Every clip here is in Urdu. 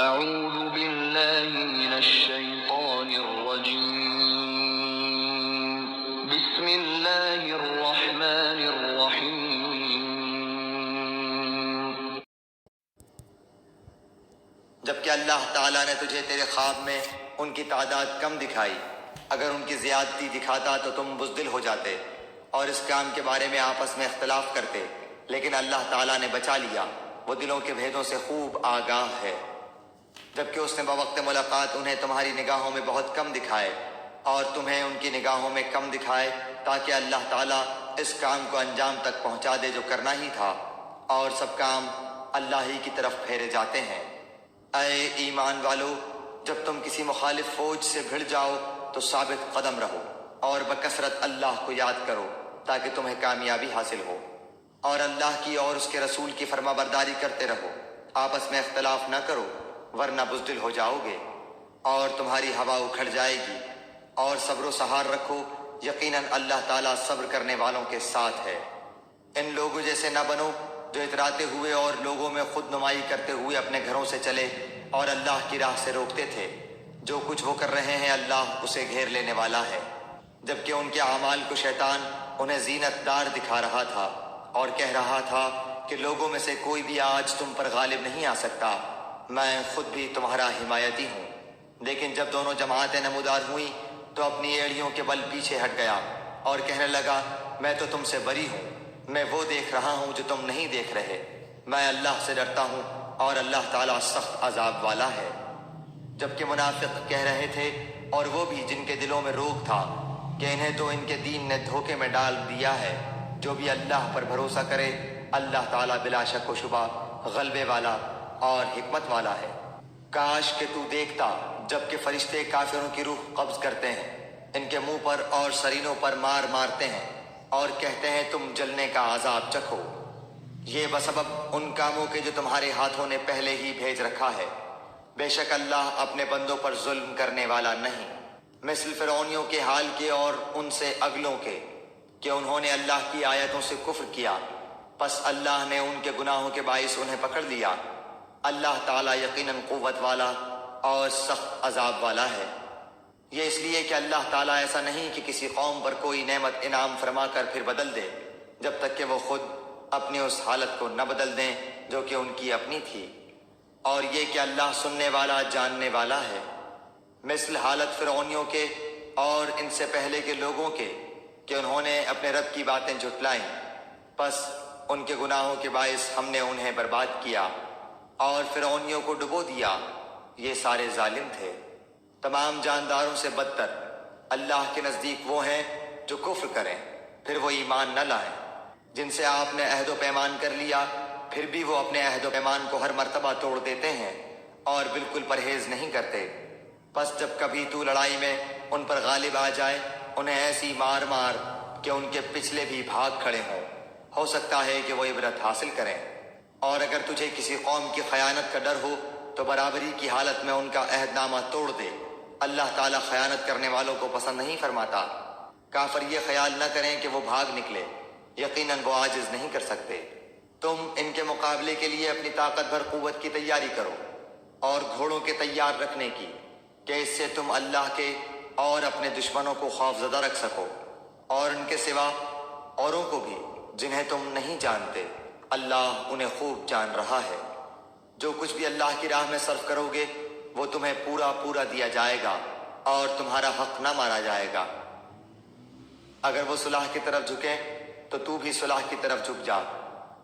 أعوذ بالله من الشيطان الرجيم بسم الله الرحمن الرحيم جبکہ اللہ تعالیٰ نے تجھے تیرے خواب میں ان کی تعداد کم دکھائی، اگر ان کی زیادتی دکھاتا تو تم بزدل ہو جاتے اور اس کام کے بارے میں آپس میں اختلاف کرتے، لیکن اللہ تعالیٰ نے بچا لیا، وہ دلوں کے بھیدوں سے خوب آگاہ ہے۔ جبکہ اس نے بوقت ملاقات انہیں تمہاری نگاہوں میں بہت کم دکھائے اور تمہیں ان کی نگاہوں میں کم دکھائے، تاکہ اللہ تعالیٰ اس کام کو انجام تک پہنچا دے جو کرنا ہی تھا، اور سب کام اللہ ہی کی طرف پھیرے جاتے ہیں۔ اے ایمان والو، جب تم کسی مخالف فوج سے بھڑ جاؤ تو ثابت قدم رہو اور بکثرت اللہ کو یاد کرو تاکہ تمہیں کامیابی حاصل ہو، اور اللہ کی اور اس کے رسول کی فرما برداری کرتے رہو، آپس میں اختلاف نہ کرو ورنہ بزدل ہو جاؤ گے اور تمہاری ہوا اکھڑ جائے گی، اور صبر و سہار رکھو، یقیناً اللہ تعالیٰ صبر کرنے والوں کے ساتھ ہے۔ ان لوگوں جیسے نہ بنو جو اتراتے ہوئے اور لوگوں میں خود نمائی کرتے ہوئے اپنے گھروں سے چلے اور اللہ کی راہ سے روکتے تھے، جو کچھ وہ کر رہے ہیں اللہ اسے گھیر لینے والا ہے۔ جبکہ ان کے اعمال کو شیطان انہیں زینت دار دکھا رہا تھا اور کہہ رہا تھا کہ لوگوں میں سے کوئی بھی آج تم پر غالب نہیں آ سکتا، میں خود بھی تمہارا حمایتی ہوں۔ لیکن جب دونوں جماعتیں نمودار ہوئیں تو اپنی ایڑیوں کے بل پیچھے ہٹ گیا اور کہنے لگا میں تو تم سے بری ہوں، میں وہ دیکھ رہا ہوں جو تم نہیں دیکھ رہے، میں اللہ سے ڈرتا ہوں اور اللہ تعالیٰ سخت عذاب والا ہے۔ جبکہ منافق کہہ رہے تھے، اور وہ بھی جن کے دلوں میں روگ تھا، کہ انہیں تو ان کے دین نے دھوکے میں ڈال دیا ہے، جو بھی اللہ پر بھروسہ کرے اللہ تعالیٰ بلا شک و شبہ غلبے والا اور حکمت والا ہے۔ کاش کہ تو دیکھتا جب کہ فرشتے کافروں کی روح قبض کرتے ہیں، ان کے منہ پر اور سرینوں پر مارتے ہیں اور کہتے ہیں تم جلنے کا عذاب چکھو، یہ بسبب ان کاموں کے جو تمہارے ہاتھوں نے پہلے ہی بھیج رکھا ہے، بے شک اللہ اپنے بندوں پر ظلم کرنے والا نہیں۔ مثل فرعونیوں کے حال کے اور ان سے اگلوں کے، کہ انہوں نے اللہ کی آیتوں سے کفر کیا، پس اللہ نے ان کے گناہوں کے باعث انہیں پکڑ لیا۔ اللہ تعالیٰ یقیناً قوت والا اور سخت عذاب والا ہے۔ یہ اس لیے کہ اللہ تعالیٰ ایسا نہیں کہ کسی قوم پر کوئی نعمت انعام فرما کر پھر بدل دے، جب تک کہ وہ خود اپنی اس حالت کو نہ بدل دیں جو کہ ان کی اپنی تھی، اور یہ کہ اللہ سننے والا جاننے والا ہے۔ مثل حالت فرعونیوں کے اور ان سے پہلے کے لوگوں کے، کہ انہوں نے اپنے رب کی باتیں جھٹلائیں، پس ان کے گناہوں کے باعث ہم نے انہیں برباد کیا اور فرعونیوں کو ڈبو دیا، یہ سارے ظالم تھے۔ تمام جانداروں سے بدتر اللہ کے نزدیک وہ ہیں جو کفر کریں پھر وہ ایمان نہ لائیں، جن سے آپ نے عہد و پیمان کر لیا، پھر بھی وہ اپنے عہد و پیمان کو ہر مرتبہ توڑ دیتے ہیں اور بالکل پرہیز نہیں کرتے۔ پس جب کبھی تو لڑائی میں ان پر غالب آ جائے، انہیں ایسی مار کہ ان کے پچھلے بھی بھاگ کھڑے ہوں، ہو سکتا ہے کہ وہ عبرت حاصل کریں۔ اور اگر تجھے کسی قوم کی خیانت کا ڈر ہو تو برابری کی حالت میں ان کا عہد نامہ توڑ دے، اللہ تعالیٰ خیانت کرنے والوں کو پسند نہیں فرماتا۔ کافر یہ خیال نہ کریں کہ وہ بھاگ نکلے، یقیناً وہ عاجز نہیں کر سکتے۔ تم ان کے مقابلے کے لیے اپنی طاقت بھر قوت کی تیاری کرو اور گھوڑوں کے تیار رکھنے کی، کہ اس سے تم اللہ کے اور اپنے دشمنوں کو خوفزدہ رکھ سکو، اور ان کے سوا اوروں کو بھی جنہیں تم نہیں جانتے، اللہ انہیں خوب جان رہا ہے۔ جو کچھ بھی اللہ کی راہ میں صرف کرو گے وہ تمہیں پورا پورا دیا جائے گا اور تمہارا حق نہ مارا جائے گا۔ اگر وہ صلح کی طرف جھکیں تو تو بھی صلح کی طرف جھک جا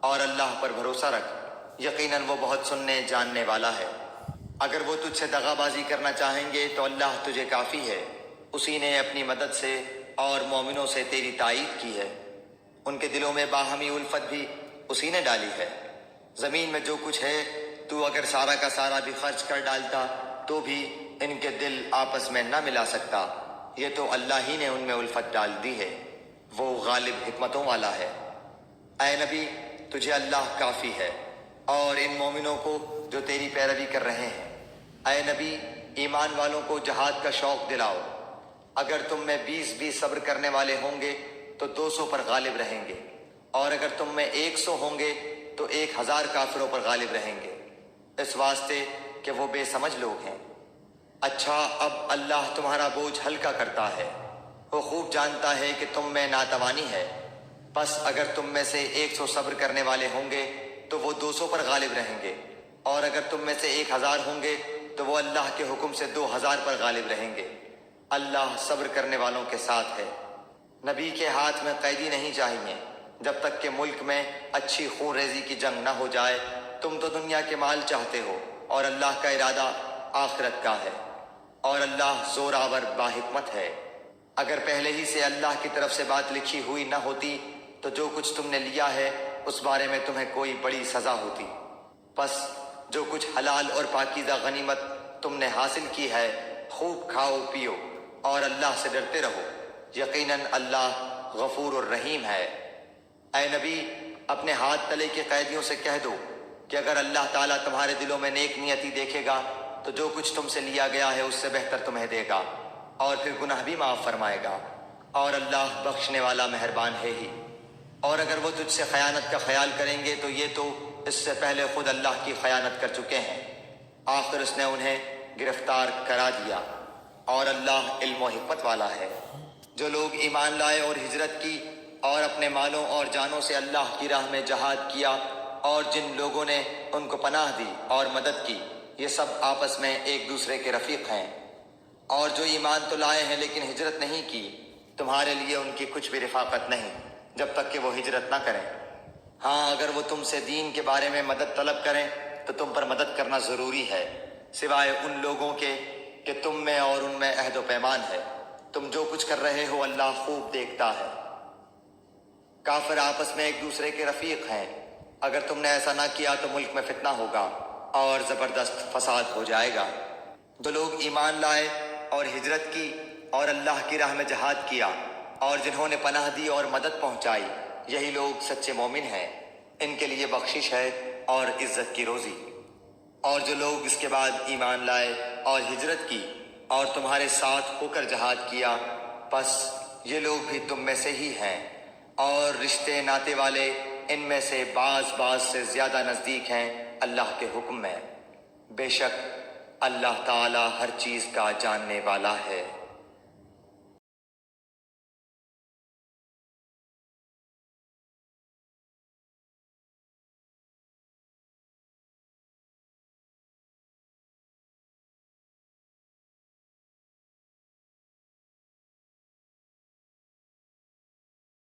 اور اللہ پر بھروسہ رکھ، یقیناً وہ بہت سننے جاننے والا ہے۔ اگر وہ تجھ سے دغا بازی کرنا چاہیں گے تو اللہ تجھے کافی ہے، اسی نے اپنی مدد سے اور مومنوں سے تیری تائید کی ہے۔ ان کے دلوں میں باہمی الفت بھی اسی نے ڈالی ہے۔ زمین میں جو کچھ ہے تو اگر سارا کا سارا بھی خرچ کر ڈالتا تو بھی ان کے دل آپس میں نہ ملا سکتا، یہ تو اللہ ہی نے ان میں الفت ڈال دی ہے، وہ غالب حکمتوں والا ہے۔ اے نبی، تجھے اللہ کافی ہے اور ان مومنوں کو جو تیری پیروی کر رہے ہیں۔ اے نبی، ایمان والوں کو جہاد کا شوق دلاؤ۔ اگر تم میں 20 صبر کرنے والے ہوں گے تو 200 پر غالب رہیں گے، اور اگر تم میں 100 ہوں گے تو 1000 کافروں پر غالب رہیں گے، اس واسطے کہ وہ بے سمجھ لوگ ہیں۔ اچھا، اب اللہ تمہارا بوجھ ہلکا کرتا ہے، وہ خوب جانتا ہے کہ تم میں ناتوانی ہے۔ بس اگر تم میں سے 100 صبر کرنے والے ہوں گے تو وہ 200 پر غالب رہیں گے، اور اگر تم میں سے 1000 ہوں گے تو وہ اللہ کے حکم سے 2000 پر غالب رہیں گے۔ اللہ صبر کرنے والوں کے ساتھ ہے۔ نبی کے ہاتھ میں قیدی نہیں چاہیے جب تک کہ ملک میں اچھی خون ریزی کی جنگ نہ ہو جائے۔ تم تو دنیا کے مال چاہتے ہو اور اللہ کا ارادہ آخرت کا ہے، اور اللہ زور آور باحکمت ہے۔ اگر پہلے ہی سے اللہ کی طرف سے بات لکھی ہوئی نہ ہوتی تو جو کچھ تم نے لیا ہے اس بارے میں تمہیں کوئی بڑی سزا ہوتی۔ بس جو کچھ حلال اور پاکیزہ غنیمت تم نے حاصل کی ہے خوب کھاؤ پیو اور اللہ سے ڈرتے رہو، یقیناً اللہ غفور الرحیم ہے۔ اے نبی، اپنے ہاتھ تلے کے قیدیوں سے کہہ دو کہ اگر اللہ تعالیٰ تمہارے دلوں میں نیک نیتی دیکھے گا تو جو کچھ تم سے لیا گیا ہے اس سے بہتر تمہیں دے گا، اور پھر گناہ بھی معاف فرمائے گا، اور اللہ بخشنے والا مہربان ہے ہی۔ اور اگر وہ تجھ سے خیانت کا خیال کریں گے تو یہ تو اس سے پہلے خود اللہ کی خیانت کر چکے ہیں، آخر اس نے انہیں گرفتار کرا دیا، اور اللہ علم و حکمت والا ہے۔ جو لوگ ایمان لائے اور ہجرت کی اور اپنے مالوں اور جانوں سے اللہ کی راہ میں جہاد کیا، اور جن لوگوں نے ان کو پناہ دی اور مدد کی، یہ سب آپس میں ایک دوسرے کے رفیق ہیں۔ اور جو ایمان تو لائے ہیں لیکن ہجرت نہیں کی، تمہارے لیے ان کی کچھ بھی رفاقت نہیں جب تک کہ وہ ہجرت نہ کریں۔ ہاں، اگر وہ تم سے دین کے بارے میں مدد طلب کریں تو تم پر مدد کرنا ضروری ہے، سوائے ان لوگوں کے کہ تم میں اور ان میں عہد و پیمان ہے۔ تم جو کچھ کر رہے ہو اللہ خوب دیکھتا ہے۔ کافر آپس میں ایک دوسرے کے رفیق ہیں، اگر تم نے ایسا نہ کیا تو ملک میں فتنہ ہوگا اور زبردست فساد ہو جائے گا۔ جو لوگ ایمان لائے اور ہجرت کی اور اللہ کی راہ میں جہاد کیا، اور جنہوں نے پناہ دی اور مدد پہنچائی، یہی لوگ سچے مومن ہیں، ان کے لیے بخشش ہے اور عزت کی روزی۔ اور جو لوگ اس کے بعد ایمان لائے اور ہجرت کی اور تمہارے ساتھ ہو کر جہاد کیا، بس یہ لوگ بھی تم میں سے ہی ہیں، اور رشتے ناتے والے ان میں سے بعض سے زیادہ نزدیک ہیں اللہ کے حکم میں۔ بے شک اللہ تعالی ہر چیز کا جاننے والا ہے۔